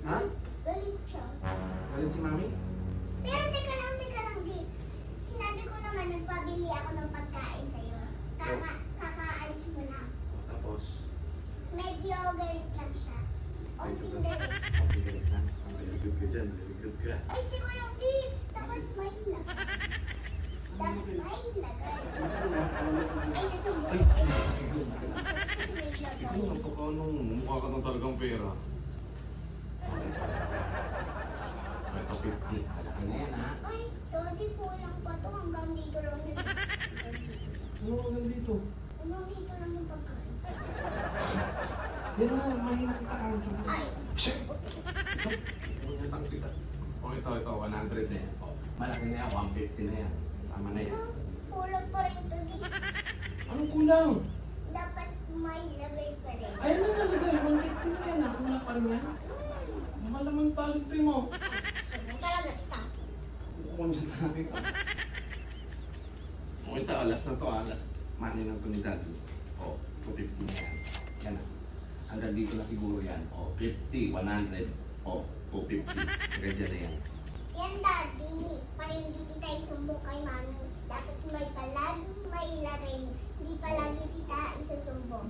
Ha? Galit siya. Galit si mami? Pero teka lang, di. Sinabi ko naman, nagpabili ako ng pagkain sa'yo. Kakaalis mo lang. Tapos? Medyo galit lang siya. Onting galit. Okay, galit lang. Very good ka dyan. Very good ka. Ay, di ko lang, di. Dapat mainlag. Dapat mainlag. Ay, susumbong. Ay, ikaw nagkakaanong mukha ka ng talagang pera. Ito 50. Malaki na yan, ha? Ay, Daddy, kulang pa to. Hanggang dito lang na. Ano ka nandito? Hanggang dito lang yung pagkain. Yan na, mahina kita ka. Ay, Shit! Ito, unyatang kita. O ito, 100 na yan. O, malaki na yan, 150 na yan. Tama na yan. kulang pa rin to, di. Anong kulang? Dapat may lagay pa rin. Ay, ano nalagay? 150 na yan, ha? Kulang pa rin yan. Mahal naman talipin mo. Talaga kita. Kung dyan talaga ka. O ito, alas na to, alas. Money lang to ni Daddy. O, 250 na yan. Yan na. Hanggang dito na siguro yan. O, 50, 100. O, 250. Hanggang dyan na yan. Yan, Daddy. Para hindi kita isumbong kay Mami. Dapat may palaging may lagay. Hindi palagi kita isusumbong.